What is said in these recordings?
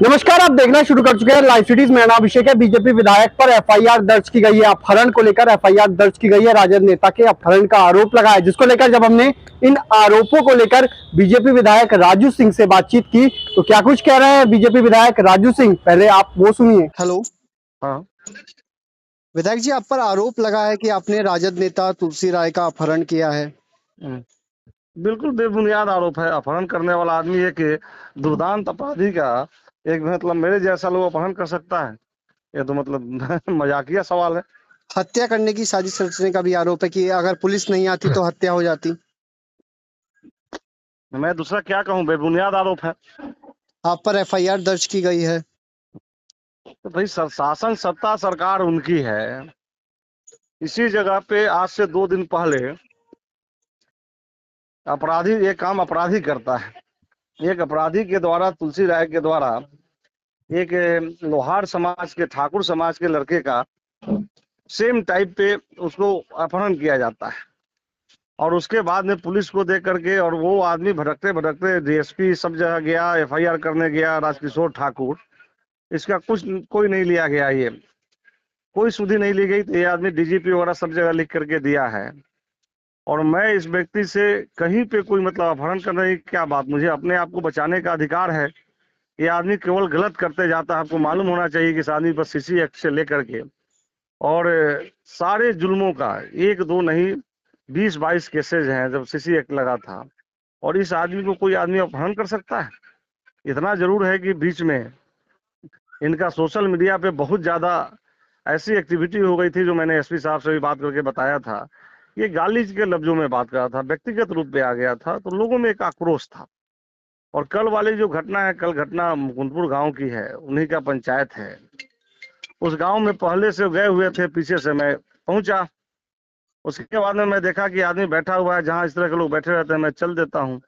नमस्कार, आप देखना शुरू कर चुके हैं लाइव सिटीज। मेरा नाम अभिषेक है। बीजेपी विधायक पर एफआईआर दर्ज की गई है। अपहरण को लेकर एफआईआर दर्ज की गई है। राजद नेता के अपहरण का आरोप लगा है, जिसको लेकर जब हमने इन आरोपों को लेकर बीजेपी विधायक राजू सिंह से बातचीत की तो क्या कुछ कह रहे हैं बीजेपी विधायक राजू सिंह, पहले आप वो सुनिए। हेलो। हाँ, विधायक जी, आप पर आरोप लगा है कि आपने राजद नेता तुलसी राय का अपहरण किया है। बिल्कुल बेबुनियाद आरोप है। अपहरण करने वाला आदमी एक दुर्दांत अपराधी का एक मतलब मेरे जैसा लोग अपहरण कर सकता है? ये तो मतलब मजाकिया सवाल है। हत्या करने की साजिश रचने का भी आरोप है कि अगर पुलिस नहीं आती तो हत्या हो जाती। मैं दूसरा क्या कहूँ, बेबुनियाद आरोप है। आप पर एफआईआर दर्ज की गई है। तो भाई शासन सत्ता सरकार उनकी है। इसी जगह पे आज से 2 दिन पहले अपराधी ये काम अपराधी करता है। एक अपराधी के द्वारा, तुलसी राय के द्वारा, एक लोहार समाज के, ठाकुर समाज के लड़के का सेम टाइप पे उसको अपहरण किया जाता है। और उसके बाद में पुलिस को दे करके, और वो आदमी भटकते भटकते डीएसपी सब जगह गया, एफआईआर करने गया, राजकिशोर ठाकुर, इसका कुछ कोई नहीं लिया गया, ये कोई सुधि नहीं ली गई। तो ये आदमी डीजीपी वगैरह सब जगह लिख करके दिया है। और मैं इस व्यक्ति से कहीं पे कोई मतलब अपहरण करने की क्या बात, मुझे अपने आप को बचाने का अधिकार है। ये आदमी केवल गलत करते जाता है। आपको मालूम होना चाहिए कि इस आदमी पर सीसी एक्ट से लेकर के और सारे जुल्मों का एक दो नहीं 20-22 केसेज हैं जब सीसी एक्ट लगा था। और इस आदमी को कोई आदमी अपहरण कर सकता है? इतना जरूर है कि बीच में इनका सोशल मीडिया पे बहुत ज्यादा ऐसी एक्टिविटी हो गई थी, जो मैंने एसपी साहब से भी बात करके बताया था। ये गाली के लफ्जों में बात कर रहा था, व्यक्तिगत रूप में आ गया था, तो लोगों में एक आक्रोश था। और कल वाली जो घटना है, कल घटना मुकुंदपुर गांव की है, उन्हीं का पंचायत है। उस गांव में पहले से गए हुए थे, पीछे से मैं पहुंचा। उसके बाद में मैं देखा कि आदमी बैठा हुआ है, जहां इस तरह के लोग बैठे रहते हैं मैं चल देता हूं।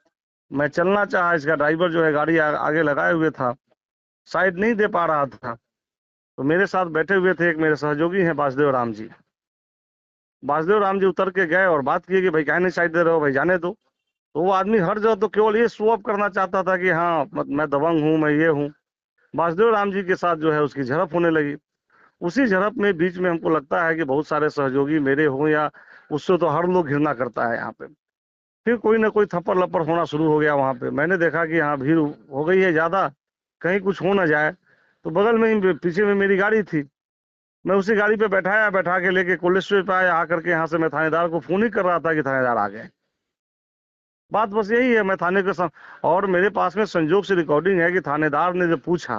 मैं चलना चाहा, इसका ड्राइवर जो है गाड़ी आगे लगाए हुए था, साइड नहीं दे पा रहा था। तो मेरे साथ बैठे हुए थे एक मेरे सहयोगी हैं वासुदेव राम जी। वासुदेव राम जी उतर के गए और बात की कि भाई काहे नहीं साइड दे रहे हो, भाई जाने दो। तो वो आदमी हर जगह तो केवल ये शो ऑफ करना चाहता था कि हाँ मैं दबंग हूँ, मैं ये हूँ। वासुदेव राम जी के साथ जो है उसकी झड़प होने लगी। उसी झड़प में बीच में हमको लगता है कि बहुत सारे सहयोगी मेरे हों या उससे, तो हर लोग घृणा करता है यहाँ पे। फिर कोई ना कोई थप्पड़ लप्पड़ होना शुरू हो गया वहां पे। मैंने देखा कि हाँ भीड़ हो गई है ज्यादा, कहीं कुछ हो ना जाए। तो बगल में ही पीछे में मेरी गाड़ी थी, मैं उसी गाड़ी पे बैठाया, बैठा के लेके कोलेस्ट्रेल पे आया। आकर के यहाँ से मैं थानेदार को फोन ही कर रहा था कि थानेदार आ गए। बात बस यही है। मैं थाने के और मेरे पास में संजोग से रिकॉर्डिंग है कि थानेदार ने जब पूछा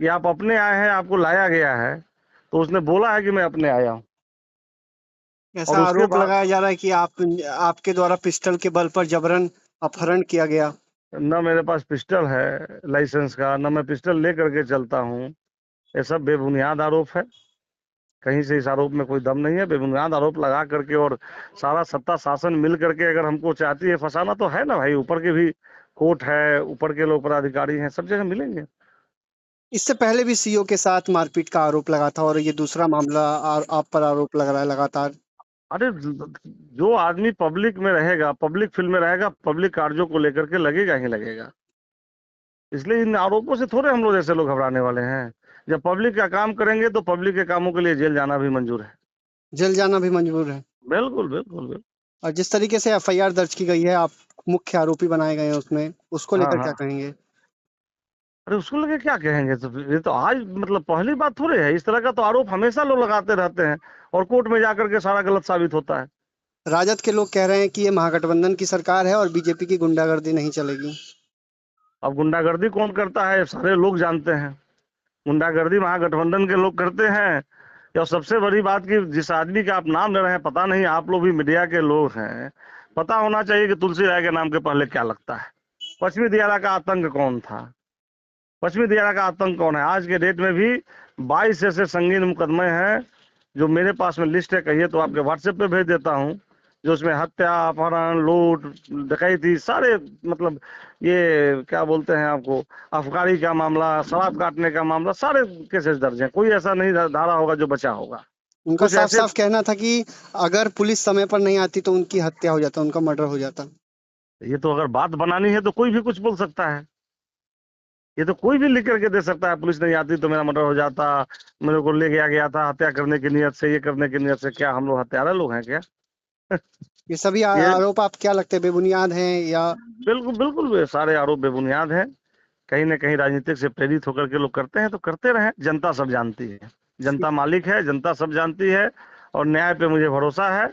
कि आप अपने आए हैं, आपको लाया गया है, तो उसने बोला है कि मैं अपने आया हूँ। ऐसा और उसके आरोप बाद लगाया जा रहा है कि आपके द्वारा पिस्टल के बल पर जबरन अपहरण किया गया। न मेरे पास पिस्टल है लाइसेंस का, न मैं पिस्टल लेकर के चलता हूँ। ये सब बेबुनियाद आरोप है। कहीं से इस आरोप में कोई दम नहीं है। बेबुनियाद आरोप लगा करके और सारा सत्ता शासन मिल करके अगर हमको चाहती है फंसाना, तो है ना भाई, ऊपर के भी कोर्ट है, ऊपर के लोग पदाधिकारी हैं, सब जगह मिलेंगे। इससे पहले भी सीओ के साथ मारपीट का आरोप लगा था और ये दूसरा मामला आप पर आरोप लग रहा है लगातार। अरे जो आदमी पब्लिक में रहेगा, पब्लिक फील्ड में रहेगा, पब्लिक कार्यों को लेकर के लगेगा ही लगेगा। इसलिए इन आरोपों से थोड़े हम लोग जैसे लोग घबराने वाले हैं। जब पब्लिक का काम करेंगे तो पब्लिक के कामों के लिए जेल जाना भी मंजूर है। जेल जाना भी मंजूर है। बिल्कुल बिल्कुल बिल्कुल। और जिस तरीके से एफआईआर दर्ज की गई है, आप मुख्य आरोपी बनाए गए हैं उसमें, उसको हाँ लेकर क्या हाँ। कहेंगे? अरे उसको लगे क्या कहेंगे, तो ये तो आज मतलब पहली बात थोड़ी है। इस तरह का तो आरोप हमेशा लोग लगाते रहते हैं और कोर्ट में जाकर के सारा गलत साबित होता है। राजद के लोग कह रहे हैं कि ये महागठबंधन की सरकार है और बीजेपी की गुंडागर्दी नहीं चलेगी। अब गुंडागर्दी कौन करता है, सारे लोग जानते हैं। गुंडागर्दी महागठबंधन के लोग करते हैं। और सबसे बड़ी बात कि जिस आदमी का आप नाम ले रहे हैं, पता नहीं, आप लोग भी मीडिया के लोग हैं, पता होना चाहिए कि तुलसी राय के नाम के पहले क्या लगता है। पश्चिमी दियारा का आतंक कौन था? पश्चिमी दियारा का आतंक कौन है? आज के डेट में भी 22 ऐसे संगीन मुकदमे हैं, जो मेरे पास में लिस्ट है, कहिए तो आपके व्हाट्सएप पे भेज देता हूँ, जो उसमें हत्या, अपहरण, लूट, डकैती, सारे मतलब ये क्या बोलते हैं आपको, अफगानी का मामला, शराब काटने का मामला, सारे केसेस दर्ज हैं। कोई ऐसा नहीं धारा होगा जो बचा होगा। उनका कुछ साफ ऐसे, साफ कहना था कि अगर पुलिस समय पर नहीं आती तो उनकी हत्या हो जाता, उनका मर्डर हो जाता। ये तो अगर बात बनानी है तो कोई भी कुछ बोल सकता है। ये तो कोई भी लिख करके दे सकता है, पुलिस नहीं आती तो मेरा मर्डर हो जाता, मेरे को ले गया था हत्या करने की नियत से, ये करने की नियत से। क्या हम लोग हत्यारा लोग हैं क्या? ये सभी ये आरोप आप क्या लगते हैं बेबुनियाद हैं या? बिल्कुल बिल्कुल सारे आरोप बेबुनियाद हैं। कहीं ना कहीं राजनीतिक से प्रेरित होकर के लोग करते हैं, तो करते रहे। जनता सब जानती है, जनता मालिक है, जनता सब जानती है। और न्याय पे मुझे भरोसा है,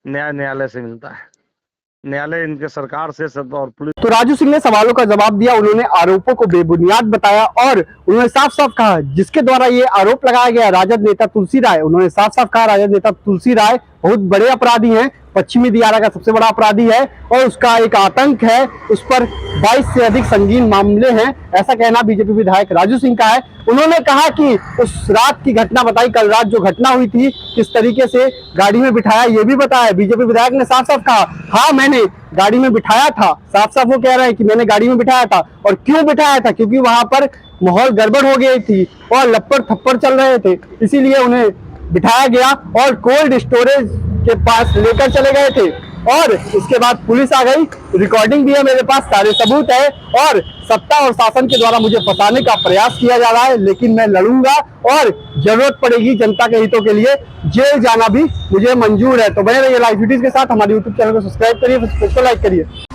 न्याय न्यायालय से मिलता है, न्यायालय इनके सरकार से सब और पुलिस। तो राजू सिंह ने सवालों का जवाब दिया, उन्होंने आरोपों को बेबुनियाद बताया और उन्होंने साफ साफ कहा जिसके द्वारा ये आरोप लगाया गया राजद नेता तुलसी राय, उन्होंने साफ साफ कहा राजद नेता तुलसी राय बहुत बड़े अपराधी हैं, पश्चिमी दियारा का सबसे बड़ा अपराधी है और उसका एक आतंक है, उस पर 22 से अधिक संगीन मामले हैं, ऐसा कहना बीजेपी विधायक राजू सिंह का है। उन्होंने कहा कि उस रात की घटना बताई, कल रात जो घटना हुई थी किस तरीके से गाड़ी में बिठाया ये भी बताया। बीजेपी विधायक ने साफ साफ कहा हाँ मैंने गाड़ी में बिठाया था, साफ साफ वो कह रहे हैं कि मैंने गाड़ी में बिठाया था। और क्यों बिठाया था? क्योंकि वहां पर माहौल गड़बड़ हो गई थी और लपड़ थप्पड़ चल रहे थे, इसीलिए उन्हें बिठाया गया और कोल्ड स्टोरेज के पास लेकर चले गए थे। और इसके बाद पुलिस आ गई, रिकॉर्डिंग भी है मेरे पास, सारे सबूत है और सत्ता और शासन के द्वारा मुझे फंसाने का प्रयास किया जा रहा है, लेकिन मैं लड़ूंगा और जरूरत पड़ेगी जनता के हितों के लिए जेल जाना भी मुझे मंजूर है। तो बने रहिए लाइव वीडियोस के साथ, हमारे यूट्यूब चैनल को सब्सक्राइब करिए, फेसबुक को लाइक करिए।